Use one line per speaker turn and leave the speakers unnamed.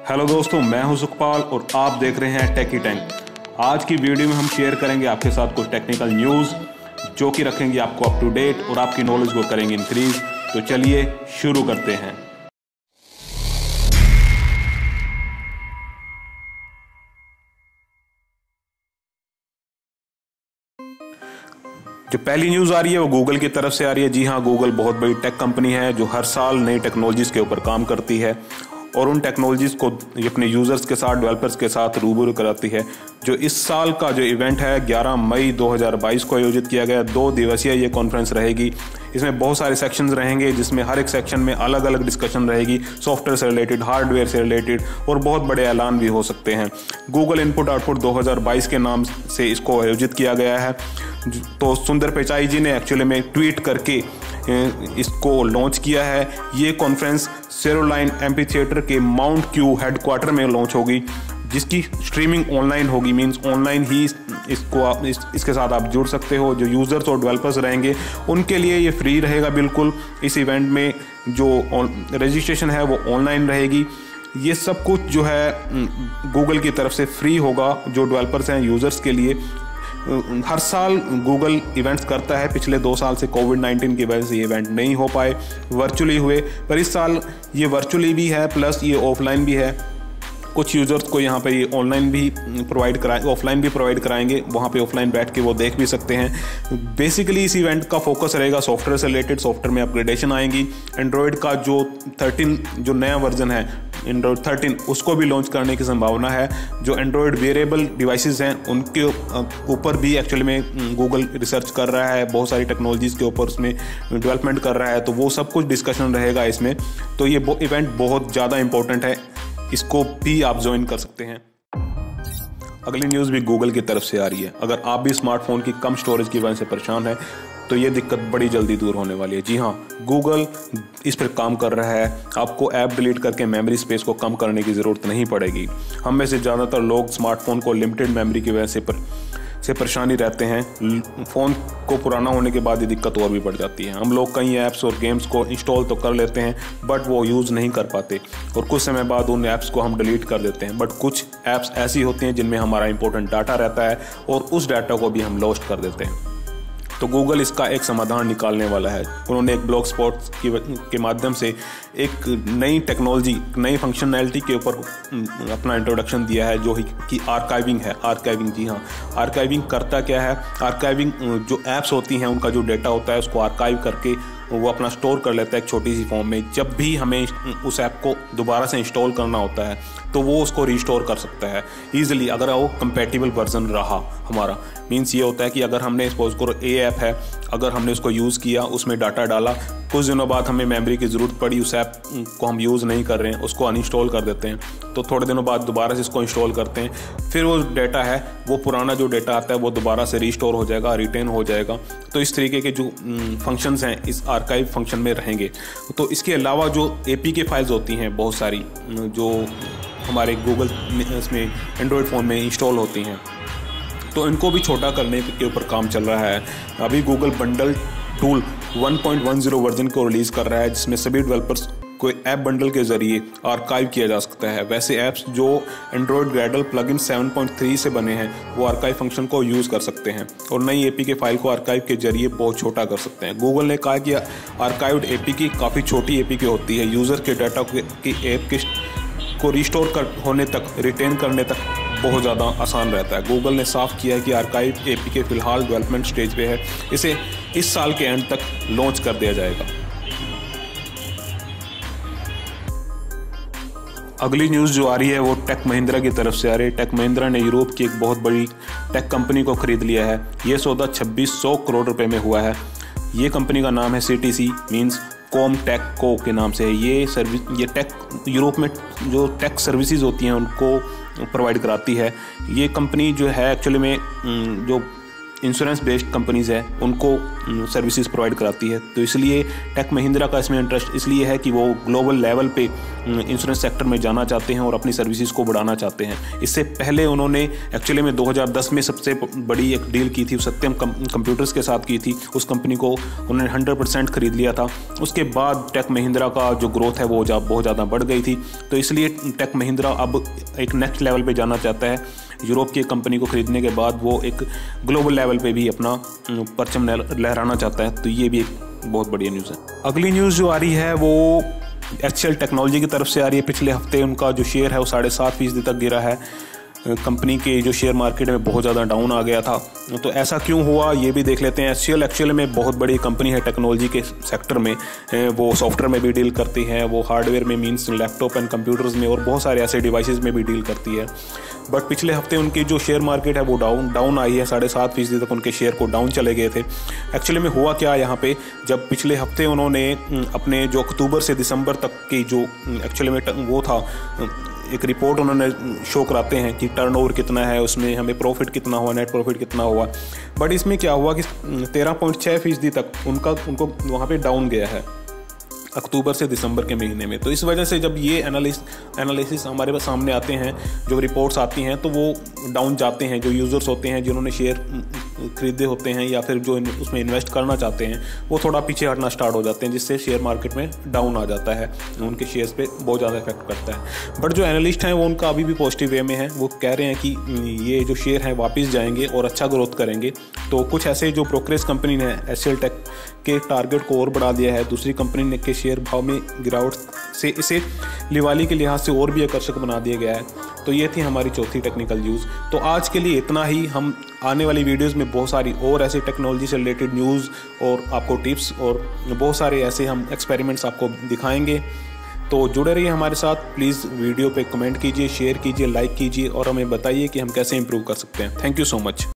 Hello दोस्तों, मैं हूं सुखपाल और आप देख रहे हैं टेकी टैंक। आज की वीडियो में हम शेयर करेंगे आपके साथ कुछ टेक्निकल न्यूज़ जो कि रखेंगे आपको अप टू डेट और आपकी नॉलेज को करेंगे इंक्रीज। तो चलिए शुरू करते हैं। जो पहली न्यूज़ आ रही है वो गूगल की तरफ से आ रही है। जी हाँ, गूगल बहुत बड़ी टेक कंपनी है जो हर साल नई टेक्नोलॉजीज़ के ऊपर काम करती है और उन टेक्नोलॉजीज़ को अपने यूज़र्स के साथ, डेवलपर्स के साथ रूबरू कराती है। जो इस साल का जो इवेंट है 11 मई 2022 को आयोजित किया गया। 2 दिवसीय ये कॉन्फ्रेंस रहेगी। इसमें बहुत सारे सेक्शंस रहेंगे जिसमें हर एक सेक्शन में अलग अलग डिस्कशन रहेगी, सॉफ्टवेयर से रिलेटेड, हार्डवेयर से रिलेटेड, और बहुत बड़े ऐलान भी हो सकते हैं। गूगल इनपुट आउटपुट 2022 के नाम से इसको आयोजित किया गया है। तो सुंदर पिचाई जी ने एक्चुअली में ट्वीट करके इसको लॉन्च किया है। ये कॉन्फ्रेंस सेरोलाइन एम्फीथिएटर के माउंट क्यू हेडक्वार्टर में लॉन्च होगी, जिसकी स्ट्रीमिंग ऑनलाइन होगी। मींस ऑनलाइन ही इसके साथ आप जुड़ सकते हो। जो यूज़र्स और डेवलपर्स रहेंगे उनके लिए ये फ्री रहेगा बिल्कुल। इस इवेंट में जो रजिस्ट्रेशन है वो ऑनलाइन रहेगी। ये सब कुछ जो है गूगल की तरफ से फ्री होगा जो डेवलपर्स हैं, यूज़र्स के लिए। हर साल गूगल इवेंट्स करता है। पिछले 2 साल से कोविड-19 की वजह से ये इवेंट नहीं हो पाए, वर्चुअली हुए, पर इस साल ये वर्चुअली भी है प्लस ये ऑफलाइन भी है। कुछ यूज़र्स को यहाँ पे ये ऑनलाइन भी प्रोवाइड कराएंगे, ऑफलाइन भी प्रोवाइड कराएंगे। वहाँ पे ऑफलाइन बैठ के वो देख भी सकते हैं। बेसिकली इस इवेंट का फोकस रहेगा सॉफ्टवेयर से रिलेटेड। सॉफ्टवेयर में अपग्रेडेशन आएंगी। एंड्रॉयड का जो 13 जो नया वर्जन है एंड्रॉयड 13 उसको भी लॉन्च करने की संभावना है। जो एंड्रॉयड वेरिएबल डिवाइसेस हैं उनके ऊपर भी एक्चुअली में गूगल रिसर्च कर रहा है, बहुत सारी टेक्नोलॉजीज़ के ऊपर उसमें डेवलपमेंट कर रहा है। तो वो सब कुछ डिस्कशन रहेगा इसमें। तो ये इवेंट बहुत ज़्यादा इंपॉर्टेंट है, इसको भी आप ज्वाइन कर सकते हैं। अगली न्यूज़ भी गूगल की तरफ से आ रही है। अगर आप भी स्मार्टफोन की कम स्टोरेज की वजह से परेशान है तो ये दिक्कत बड़ी जल्दी दूर होने वाली है। जी हाँ, गूगल इस पर काम कर रहा है। आपको ऐप डिलीट करके मेमोरी स्पेस को कम करने की ज़रूरत नहीं पड़ेगी। हम में से ज़्यादातर लोग स्मार्टफोन को लिमिटेड मेमोरी की वजह से परेशानी रहते हैं। फ़ोन को पुराना होने के बाद ये दिक्कत और भी बढ़ जाती है। हम लोग कई ऐप्स और गेम्स को इंस्टॉल तो कर लेते हैं बट वो यूज़ नहीं कर पाते और कुछ समय बाद उन ऐप्स को हम डिलीट कर देते हैं। बट कुछ ऐप्स ऐसी होती हैं जिनमें हमारा इंपॉर्टेंट डाटा रहता है और उस डाटा को भी हम लॉस्ट कर देते हैं। तो गूगल इसका एक समाधान निकालने वाला है। उन्होंने एक ब्लॉग स्पॉट के माध्यम से एक नई टेक्नोलॉजी, नई फंक्शनैलिटी के ऊपर अपना इंट्रोडक्शन दिया है जो कि आर्काइविंग है। आर्काइविंग, जी हाँ, आर्काइविंग करता क्या है? आर्काइविंग जो ऐप्स होती हैं उनका जो डेटा होता है उसको आर्काइव करके वो अपना स्टोर कर लेता है एक छोटी सी फॉर्म में। जब भी हमें उस ऐप को दोबारा से इंस्टॉल करना होता है तो वो उसको रिस्टोर कर सकता है ईजिली, अगर वो कंपैटिबल वर्जन रहा हमारा। मीन्स ये होता है कि अगर हमने सपोज करो ए ऐप है, अगर हमने उसको यूज़ किया, उसमें डाटा डाला, कुछ दिनों बाद हमें मेमोरी की ज़रूरत पड़ी, उस ऐप को हम यूज़ नहीं कर रहे हैं, उसको अनइंस्टॉल कर देते हैं, तो थोड़े दिनों बाद दोबारा से इसको इंस्टॉल करते हैं, फिर वो डाटा है, वो पुराना जो डाटा आता है वो दोबारा से रिस्टोर हो जाएगा, रिटेन हो जाएगा। तो इस तरीके के जो फंक्शंस हैं इस आर्काइव फंक्शन में रहेंगे। तो इसके अलावा जो APK फाइल्स होती हैं बहुत सारी जो हमारे गूगल इसमें एंड्रॉयड फ़ोन में इंस्टॉल होती हैं, तो इनको भी छोटा करने के ऊपर काम चल रहा है। अभी गूगल बंडल टूल 1.10 वर्जन को रिलीज़ कर रहा है जिसमें सभी डेवलपर्स को ऐप बंडल के ज़रिए आर्काइव किया जा सकता है। वैसे ऐप्स जो एंड्रॉयड ग्रेडल प्लगइन 7.3 से बने हैं वो आर्काइव फंक्शन को यूज़ कर सकते हैं और नई APK फाइल को आर्काइव के जरिए बहुत छोटा कर सकते हैं। गूगल ने कहा कि आर्काइव्ड APK काफ़ी छोटी APK होती है, यूज़र के डाटा की ऐप को रिस्टोर होने तक, रिटेन करने तक बहुत ज़्यादा आसान रहता है। गूगल ने साफ किया है कि आर्काइव APK फ़िलहाल डेवलपमेंट स्टेज पे है, इसे इस साल के एंड तक लॉन्च कर दिया जाएगा। अगली न्यूज़ जो आ रही है वो टेक महिंद्रा की तरफ से आ रही है। टेक महिंद्रा ने यूरोप की एक बहुत बड़ी टेक कंपनी को खरीद लिया है। ये सौदा 2600 करोड़ रुपए में हुआ है। ये कंपनी का नाम है CTC, मीन्स कॉम टेक को के नाम से है। ये टेक यूरोप में जो टेक सर्विसेज होती हैं उनको प्रोवाइड कराती है। ये कंपनी जो है एक्चुअली में जो इंश्योरेंस बेस्ड कंपनीज़ है उनको सर्विसेज प्रोवाइड कराती है। तो इसलिए टेक महिंद्रा का इसमें इंटरेस्ट इसलिए है कि वो ग्लोबल लेवल पे इंश्योरेंस सेक्टर में जाना चाहते हैं और अपनी सर्विसेज को बढ़ाना चाहते हैं। इससे पहले उन्होंने एक्चुअली में 2010 में सबसे बड़ी एक डील की थी, सत्यम कंप्यूटर्स के साथ की थी। उस कंपनी को उन्होंने 100% खरीद लिया था। उसके बाद टेक महिंद्रा का जो ग्रोथ है वो बहुत ज़्यादा बढ़ गई थी। तो इसलिए टेक महिंद्रा अब एक नेक्स्ट लेवल पे जाना चाहता है। यूरोप की कंपनी को खरीदने के बाद वो एक ग्लोबल लेवल पे भी अपना परचम लहराना चाहता है। तो ये भी एक बहुत बढ़िया न्यूज़ है। अगली न्यूज़ जो आ रही है वो HCL टेक्नोलॉजी की तरफ से आ रही है। पिछले हफ्ते उनका जो शेयर है वो 7.5% तक गिरा है। कंपनी के जो शेयर मार्केट में बहुत ज़्यादा डाउन आ गया था। तो ऐसा क्यों हुआ ये भी देख लेते हैं। HCL एक्चुअल में बहुत बड़ी कंपनी है टेक्नोलॉजी के सेक्टर में। वो सॉफ्टवेयर में भी डील करती है, वो हार्डवेयर में मींस लैपटॉप एंड कंप्यूटर्स में और बहुत सारे ऐसे डिवाइसेस में भी डील करती है। बट पिछले हफ्ते उनकी जो शेयर मार्केट है वो डाउन आई है। 7.5% तक उनके शेयर को डाउन चले गए थे। एक्चुअली में हुआ क्या यहाँ पे, जब पिछले हफ्ते उन्होंने अपने जो अक्टूबर से दिसंबर तक की जो एक्चुअली में वो था, एक रिपोर्ट उन्होंने शो कराते हैं कि टर्नओवर कितना है, उसमें हमें प्रॉफिट कितना हुआ, नेट प्रॉफिट कितना हुआ। बट इसमें क्या हुआ कि 13.6% तक उनको वहाँ पे डाउन गया है अक्टूबर से दिसंबर के महीने में। तो इस वजह से जब ये एनालिसिस हमारे पास सामने आते हैं, जो रिपोर्ट्स आती हैं, तो वो डाउन जाते हैं। जो यूज़र्स होते हैं जिन्होंने शेयर खरीदे होते हैं या फिर जो उसमें इन्वेस्ट करना चाहते हैं, वो थोड़ा पीछे हटना स्टार्ट हो जाते हैं, जिससे शेयर मार्केट में डाउन आ जाता है, उनके शेयर्स पे बहुत ज़्यादा इफेक्ट करता है। बट जो एनालिस्ट हैं वो उनका अभी भी पॉजिटिव वे में है। वो कह रहे हैं कि ये जो शेयर हैं वापस जाएंगे और अच्छा ग्रोथ करेंगे। तो कुछ ऐसे जो ब्रोकरेज कंपनी ने HCL टेक के टारगेट को और बढ़ा दिया है। दूसरी कंपनी ने के शेयर भाव में गिरावट से इसे दिवाली के लिहाज से और भी आकर्षक बना दिया गया है। तो ये थी हमारी चौथी टेक्निकल न्यूज़। तो आज के लिए इतना ही। हम आने वाली वीडियोस में बहुत सारी और ऐसे टेक्नोलॉजी से रिलेटेड न्यूज़ और आपको टिप्स और बहुत सारे ऐसे हम एक्सपेरिमेंट्स आपको दिखाएंगे। तो जुड़े रहिए हमारे साथ। प्लीज़ वीडियो पे कमेंट कीजिए, शेयर कीजिए, लाइक कीजिए और हमें बताइए कि हम कैसे इंप्रूव कर सकते हैं। Thank you so much.